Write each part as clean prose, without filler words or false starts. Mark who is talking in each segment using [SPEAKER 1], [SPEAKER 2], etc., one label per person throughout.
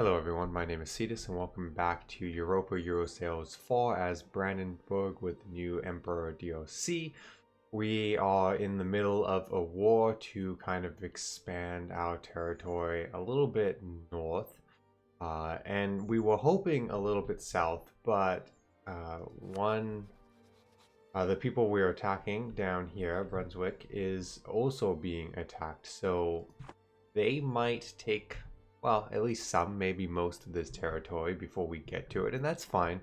[SPEAKER 1] Hello everyone, my name is Cetus and welcome back to Europa Universalis IV as Brandenburg with the new Emperor DOC. We are in the middle of a war to kind of expand our territory a little bit north. And we were hoping a little bit south, but the people we are attacking down here, Brunswick, is also being attacked. So they might take, well, at least some, maybe most of this territory before we get to it, and that's fine.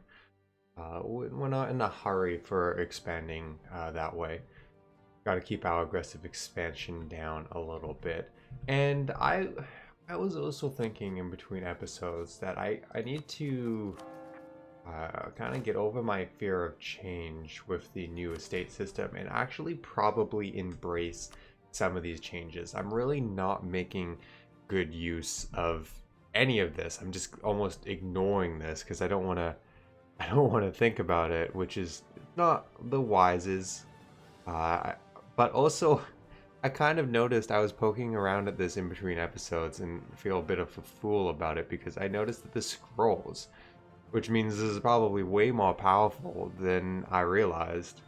[SPEAKER 1] We're not in a hurry for expanding that way. Got to keep our aggressive expansion down a little bit. And I was also thinking in between episodes that I need to kind of get over my fear of change with the new estate system and actually probably embrace some of these changes. I'm really not making good use of any of this. I'm just almost ignoring this because I don't want to think about it, which is not the wisest. But also, I kind of noticed I was poking around at this in between episodes and feel a bit of a fool about it because I noticed that the scrolls, which means this is probably way more powerful than I realized,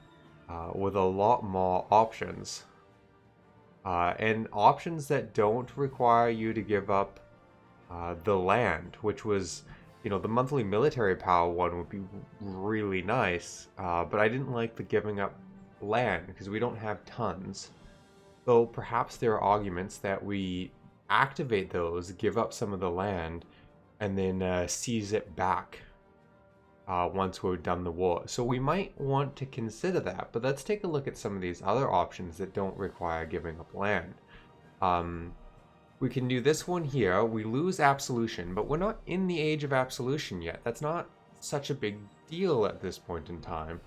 [SPEAKER 1] with a lot more options. And options that don't require you to give up the land, which was, the monthly military power one would be really nice, but I didn't like the giving up land because we don't have tons. So perhaps there are arguments that we activate those, give up some of the land, and then seize it back once we're done the war. So we might want to consider that, but let's take a look at some of these other options that don't require giving up land. We can do this one here. We lose absolution, but we're not in the age of absolution yet. That's not such a big deal at this point in time.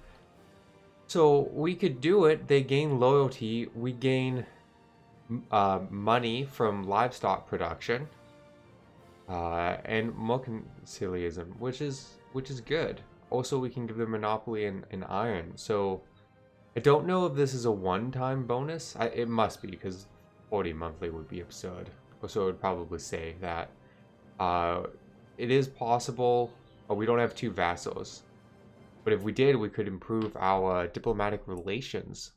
[SPEAKER 1] So we could do it. They gain loyalty. We gain money from livestock production and mercantilism, which is good. Also, we can give them monopoly in iron. So I don't know if this is a one-time bonus. It must be, because 40 monthly would be absurd. So I would probably say that it is possible. We don't have two vassals. But if we did, we could improve our diplomatic relations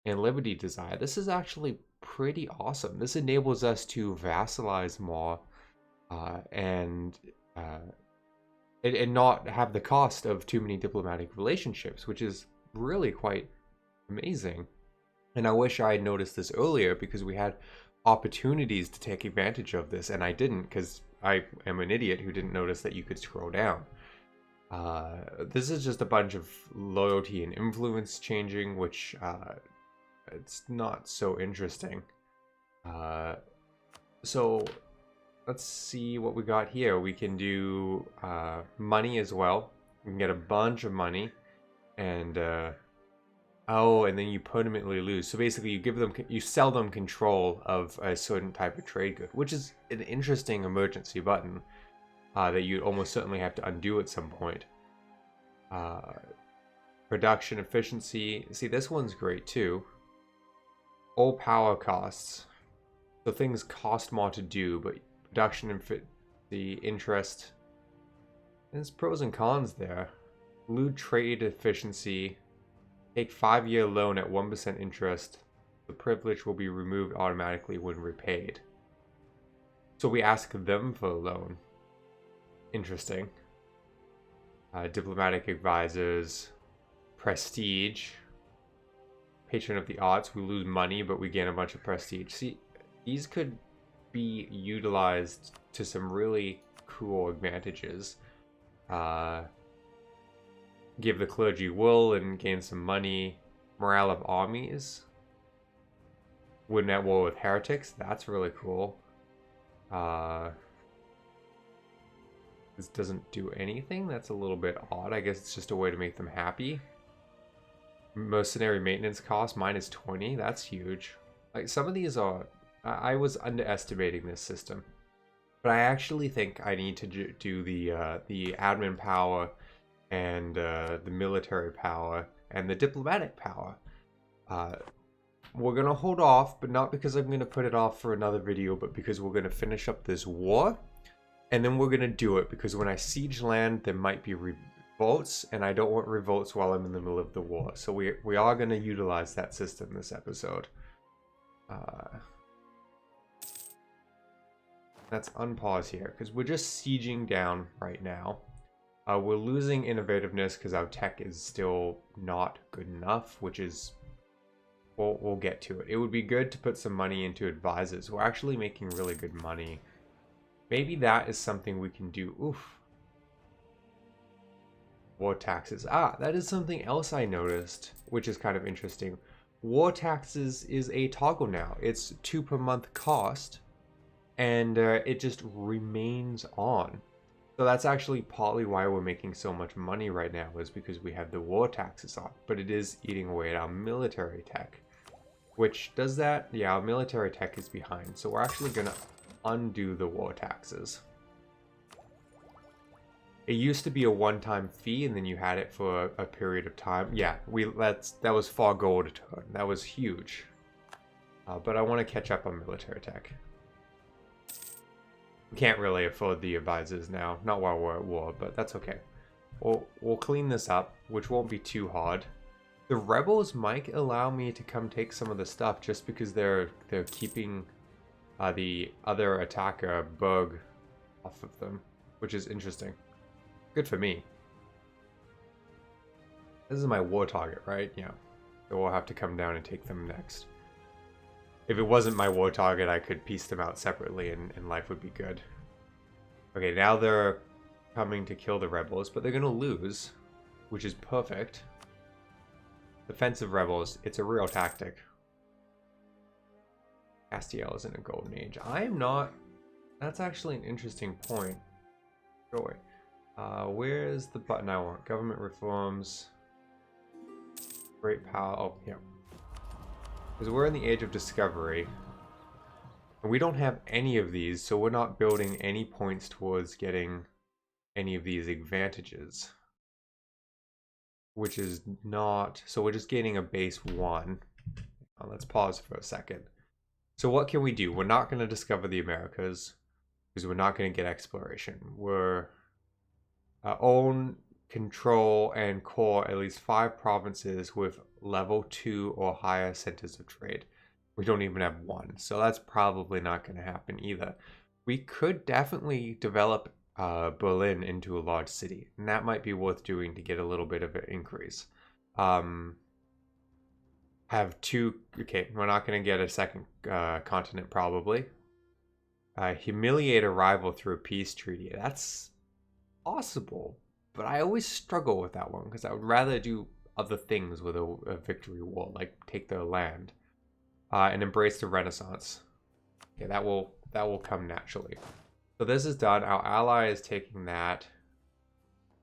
[SPEAKER 1] and liberty desire. This is actually pretty awesome. This enables us to vassalize more and not have the cost of too many diplomatic relationships, which is really quite amazing. And I wish I had noticed this earlier because we had opportunities to take advantage of this, and I didn't because I am an idiot who didn't notice that you could scroll down. This is just a bunch of loyalty and influence changing, which it's not so interesting. So let's see what we got here. We can do money as well. We can get a bunch of money, and and then you permanently lose. So basically, you sell them control of a certain type of trade good, which is an interesting emergency button that you'd almost certainly have to undo at some point. Production efficiency. See, this one's great too. All power costs. So things cost more to do, but production and the interest. There's pros and cons there. Blue trade efficiency. Take 5-year loan at 1% interest. The privilege will be removed automatically when repaid. So we ask them for a loan. Interesting. Diplomatic advisors. Prestige. Patron of the arts. We lose money, but we gain a bunch of prestige. See, these could be utilized to some really cool advantages. Give the clergy wool and gain some money. Morale of armies. Win at war with heretics. That's really cool. This doesn't do anything. That's a little bit odd. I guess it's just a way to make them happy. Mercenary maintenance cost -20. That's huge. Like, some of these are... I was underestimating this system. But I actually think I need to do the admin power and the military power and the diplomatic power. We're going to hold off, but not because I'm going to put it off for another video, but because we're going to finish up this war. And then we're going to do it because when I siege land, there might be revolts, and I don't want revolts while I'm in the middle of the war. So we are going to utilize that system this episode. Let's unpause here because we're just sieging down right now. We're losing innovativeness because our tech is still not good enough, which is... We'll get to it. It would be good to put some money into advisors. We're actually making really good money. Maybe that is something we can do. Oof. War taxes. Ah, that is something else I noticed, which is kind of interesting. War taxes is a toggle now. It's 2 per month cost, and it just remains on. So that's actually partly why we're making so much money right now, is because we have the war taxes on. But it is eating away at our military tech. Which does that? Yeah, our military tech is behind. So we're actually going to undo the war taxes. It used to be a one-time fee, and then you had it for a period of time. Yeah, that was 4 gold a turn. That was huge. But I want to catch up on military tech. We can't really afford the advisors now. Not while we're at war, but that's okay. We'll clean this up, which won't be too hard. The rebels might allow me to come take some of the stuff just because they're keeping the other attacker bug off of them, which is interesting. Good for me. This is my war target, right? Yeah. So we'll have to come down and take them next. If it wasn't my war target, I could piece them out separately and life would be good. Okay, now they're coming to kill the rebels, but they're going to lose, which is perfect. Defensive rebels, it's a real tactic. Castiel is in a golden age. I am not... That's actually an interesting point. Go away. Where's the button I want? Government reforms. Great power. Oh, yeah. Because we're in the age of discovery. And we don't have any of these, so we're not building any points towards getting any of these advantages. Which is not... So we're just getting a base 1. Let's pause for a second. So what can we do? We're not going to discover the Americas. Because we're not going to get exploration. We're... own, control, and core at least 5 provinces with level 2 or higher centers of trade. We don't even have 1, so that's probably not going to happen either. We could definitely develop Berlin into a large city, and that might be worth doing to get a little bit of an increase. Have 2... Okay, we're not going to get a second continent probably. Humiliate a rival through a peace treaty. That's possible, but I always struggle with that one because I would rather do other things with a victory war, like take their land and embrace the Renaissance. Okay, that will come naturally. So this is done. Our ally is taking that.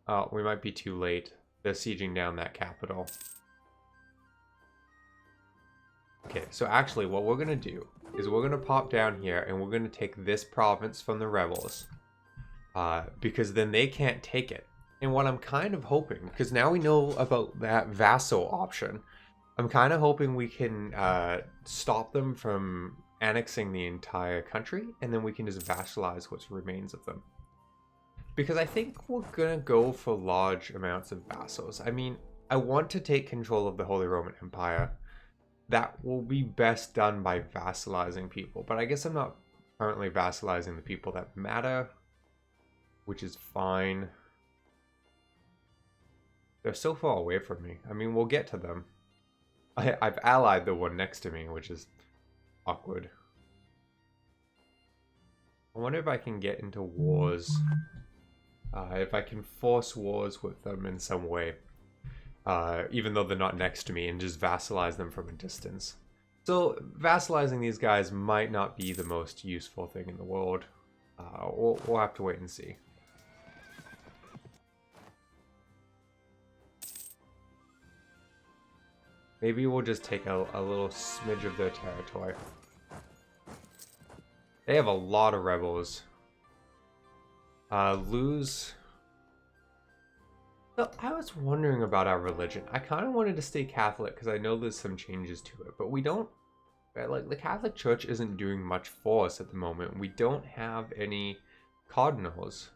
[SPEAKER 1] Oh, we might be too late. They're sieging down that capital. Okay, so actually what we're gonna do is we're gonna pop down here and we're gonna take this province from the rebels. Because then they can't take it. And what I'm kind of hoping, because now we know about that vassal option, I'm kind of hoping we can stop them from annexing the entire country, and then we can just vassalize what remains of them. Because I think we're gonna go for large amounts of vassals. I mean, I want to take control of the Holy Roman Empire. That will be best done by vassalizing people, but I guess I'm not currently vassalizing the people that matter, which is fine. They're so far away from me. I mean, we'll get to them. I've allied the one next to me, which is awkward. I wonder if I can get into wars. If I can force wars with them in some way. Even though they're not next to me, and just vassalize them from a distance. So, vassalizing these guys might not be the most useful thing in the world. We'll have to wait and see. Maybe we'll just take a little smidge of their territory. They have a lot of rebels. Lose... So I was wondering about our religion. I kind of wanted to stay Catholic because I know there's some changes to it. But we don't... Like, the Catholic Church isn't doing much for us at the moment. We don't have any cardinals.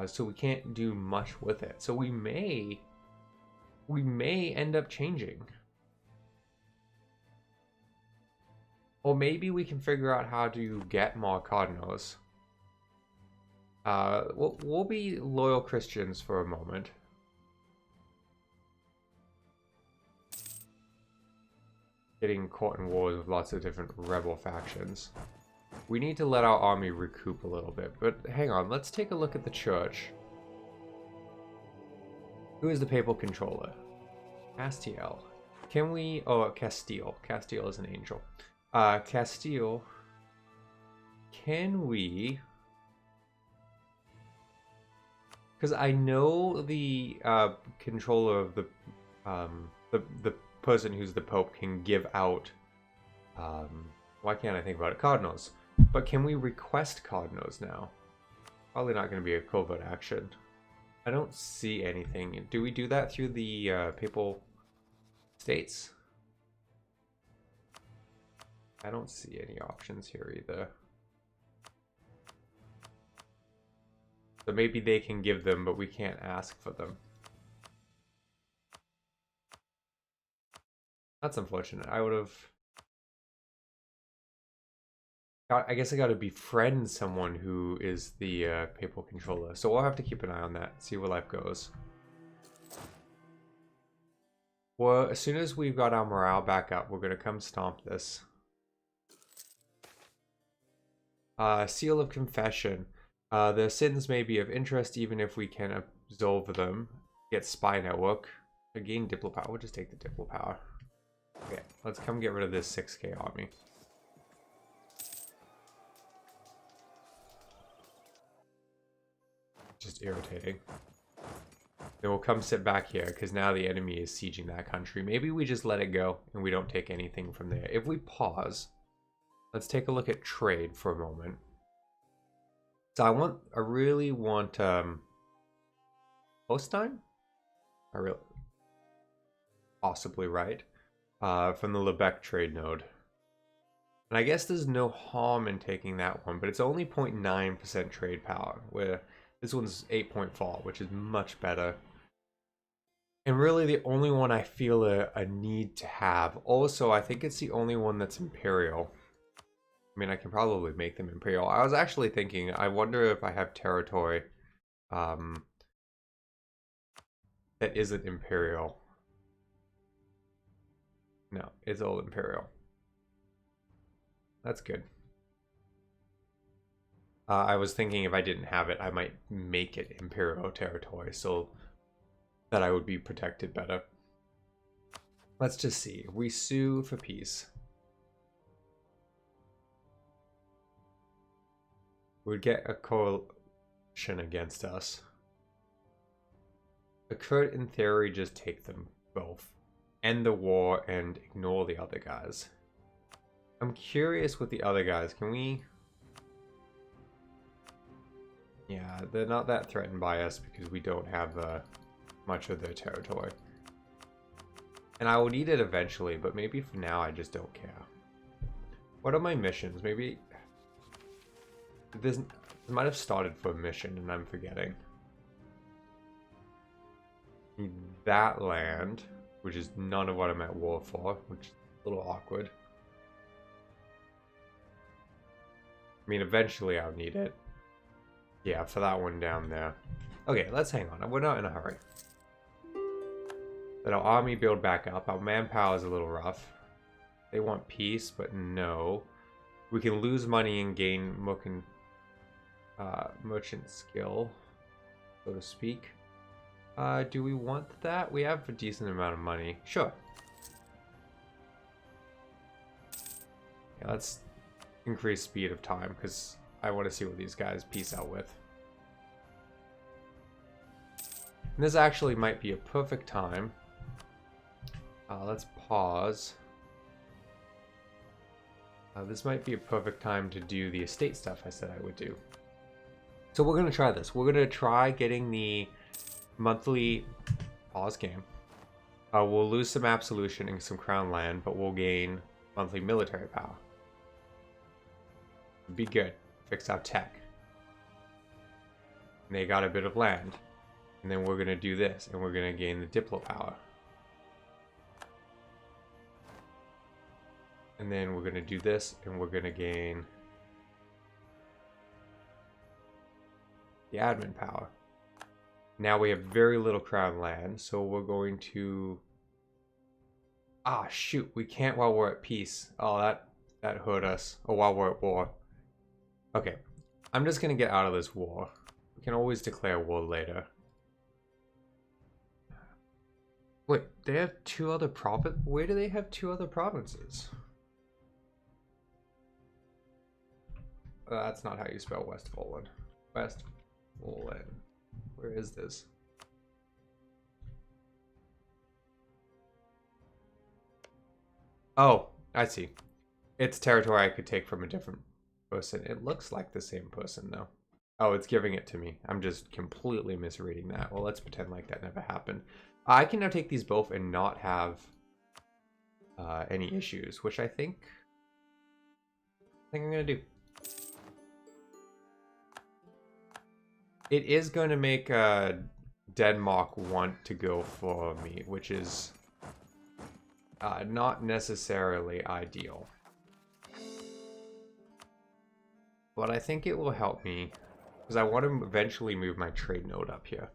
[SPEAKER 1] So we can't do much with it. So we may end up changing. Or maybe we can figure out how to get more cardinals. We'll be loyal Christians for a moment. Getting caught in wars with lots of different rebel factions. We need to let our army recoup a little bit, but hang on, let's take a look at the church. Who is the papal controller? Castiel. Can we... Oh, Castile. Castile is an angel. Castile. Can we... Because I know the controller of the person who's the Pope can give out... why can't I think about it? Cardinals. But can we request cardinals now? Probably not going to be a covert action. I don't see anything. Do we do that through the papal states? I don't see any options here either. So maybe they can give them, but we can't ask for them. That's unfortunate. I would have... I guess I gotta befriend someone who is the papal controller. So we'll have to keep an eye on that, see where life goes. Well, as soon as we've got our morale back up, we're gonna come stomp this. Seal of Confession. Their sins may be of interest even if we can absolve them. Get spy network. Gain Diplo power. We'll just take the Diplo power. Okay, let's come get rid of this 6k army. Just irritating. Then we'll come sit back here because now the enemy is sieging that country. Maybe we just let it go and we don't take anything from there. If we pause, let's take a look at trade for a moment. So I really want Holstein? Possibly right. From the Lubeck trade node. And I guess there's no harm in taking that one, but it's only 0.9% trade power, where this one's 8.4, which is much better. And really the only one I feel a need to have. Also, I think it's the only one that's Imperial. I mean, I can probably make them Imperial. I was actually thinking, I wonder if I have territory that isn't Imperial. No, it's all Imperial. That's good. I was thinking if I didn't have it, I might make it Imperial territory so that I would be protected better. Let's just see. We sue for peace. We'd get a coalition against us. I could, in theory, just take them both. End the war and ignore the other guys. I'm curious with the other guys. Can we... Yeah, they're not that threatened by us because we don't have much of their territory. And I will need it eventually, but maybe for now I just don't care. What are my missions? Maybe... This might have started for a mission and I'm forgetting. That land, which is none of what I'm at war for, which is a little awkward. I mean, eventually I'll need it. Yeah, for that one down there. Okay, let's hang on. We're not in a hurry. Let our army build back up. Our manpower is a little rough. They want peace, but no. We can lose money and gain merchant skill, so to speak. Do we want that? We have a decent amount of money. Sure. Yeah, let's increase speed of time because I want to see what these guys peace out with. And this actually might be a perfect time. Let's pause. This might be a perfect time to do the estate stuff I said I would do. So we're going to try this. We're going to try getting the monthly pause game. We'll lose some absolution and some crown land, but we'll gain monthly military power. Be good. Fix our tech. And they got a bit of land. And then we're going to do this, and we're going to gain the Diplo power. And then we're going to do this, and we're going to gain the admin power. Now we have very little crown land, so we're going to... Ah, shoot, we can't while we're at peace. Oh, that hurt us. Oh, while we're at war. Okay, I'm just going to get out of this war. We can always declare war later. Wait, they have two other provinces? Where do they have two other provinces? That's not how you spell Westfalen. Westfalen. Where is this? Oh, I see. It's territory I could take from a different person. It looks like the same person, though. Oh, it's giving it to me. I'm just completely misreading that. Well, let's pretend like that never happened. I can now take these both and not have any issues, which I think I'm going to do. It is going to make Denmark want to go for me, which is not necessarily ideal. But I think it will help me, because I want to eventually move my trade node up here.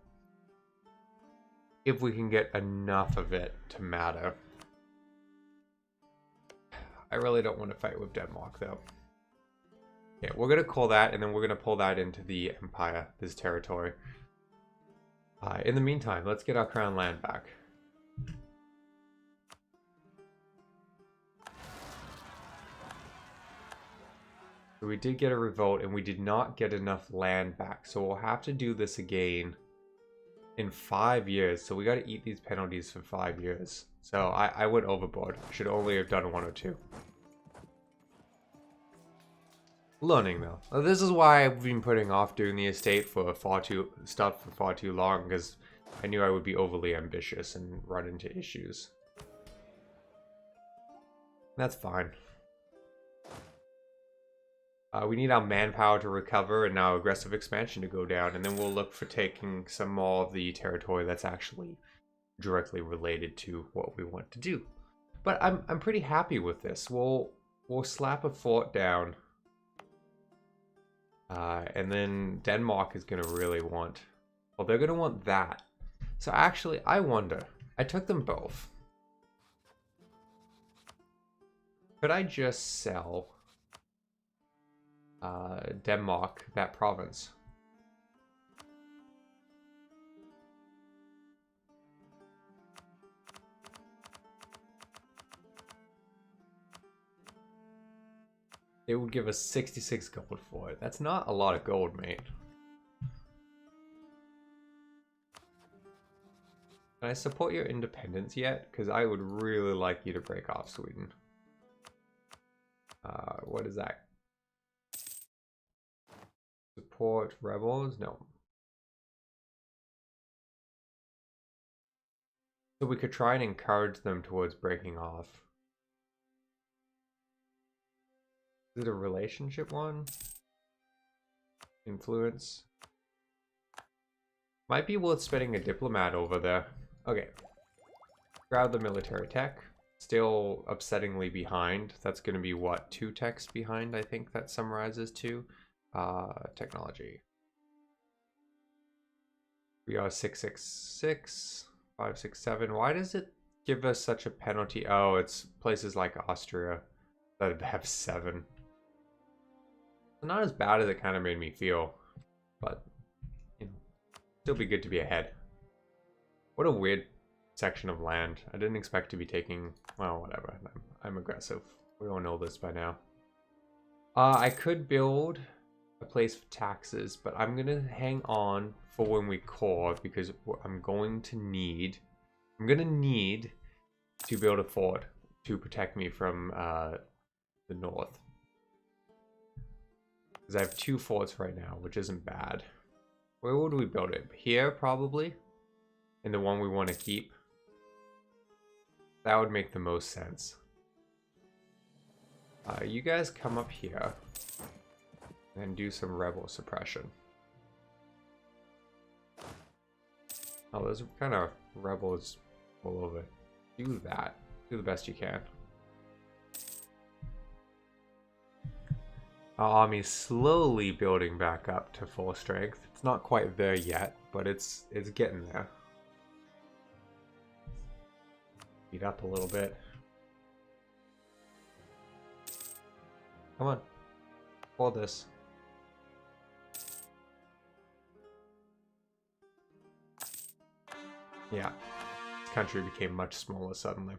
[SPEAKER 1] If we can get enough of it to matter. I really don't want to fight with Denmark, though. Okay, we're going to call that, and then we're going to pull that into the Empire, this territory. In the meantime, let's get our crown land back. So we did get a revolt, and we did not get enough land back. So we'll have to do this again in 5 years. So we got to eat these penalties for 5 years. So I went overboard. Should only have done 1 or 2. Learning though. This is why I've been putting off doing the estate for far too long, because I knew I would be overly ambitious and run into issues. That's fine. We need our manpower to recover and our aggressive expansion to go down, and then we'll look for taking some more of the territory that's actually directly related to what we want to do. But I'm pretty happy with this. We'll slap a fort down. And then Denmark is going to really want... Well, they're going to want that. So actually, I wonder. I took them both. Could I just sell Denmark that province? It would give us 66 gold for it. That's not a lot of gold, mate. Can I support your independence yet? Because I would really like you to break off Sweden. What is that? Support rebels? No. So we could try and encourage them towards breaking off. Is it a relationship one? Influence? Might be worth spending a diplomat over there. Okay. Grab the military tech. Still upsettingly behind. That's going to be what? 2 techs behind, I think that summarizes to. Technology. We are 666, 567. Why does it give us such a penalty? Oh, it's places like Austria that have 7. Not as bad as it kind of made me feel, but you know, still be good to be ahead. What a weird section of land. I didn't expect to be taking, well, whatever. I'm aggressive. We all know this by now. I could build a place for taxes, but I'm gonna hang on for when we core, because I'm gonna need to build a fort to protect me from the north. Because I have 2 forts right now, which isn't bad. Where would we build it? Here, probably? And the one we want to keep? That would make the most sense. You guys come up here and do some rebel suppression. Oh, those kind of rebels all over. Do that. Do the best you can. Our army's slowly building back up to full strength. It's not quite there yet, but it's getting there. Speed up a little bit. Come on. Hold this. Yeah. This country became much smaller suddenly.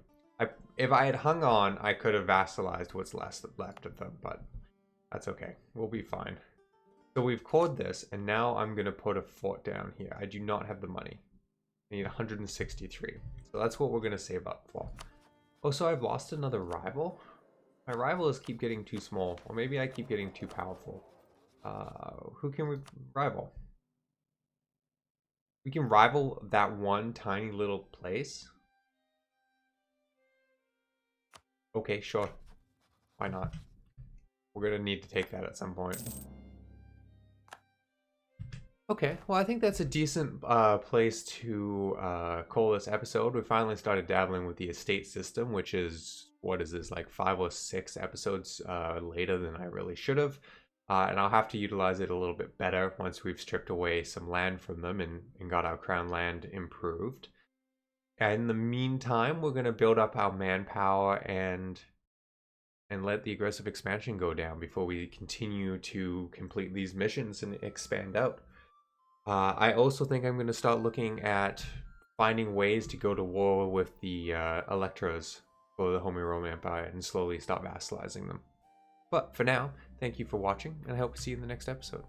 [SPEAKER 1] If I had hung on, I could have vassalized what's left of them, but that's okay. We'll be fine. So we've called this, and now I'm going to put a fort down here. I do not have the money. I need 163. So that's what we're going to save up for. Oh, so I've lost another rival? My rivals keep getting too small, or maybe I keep getting too powerful. Who can we rival? We can rival that one tiny little place? Okay, sure. Why not? We're gonna need to take that at some point. Okay, well I think that's a decent place to call this episode. We finally started dabbling with the estate system, which is, what is this, like 5 or 6 episodes later than I really should have. And I'll have to utilize it a little bit better once we've stripped away some land from them and got our crown land improved. And in the meantime, we're going to build up our manpower and let the aggressive expansion go down before we continue to complete these missions and expand out. I also think I'm going to start looking at finding ways to go to war with the Electros for the Holy Roman Empire and slowly start vassalizing them. But for now, thank you for watching, and I hope to see you in the next episode.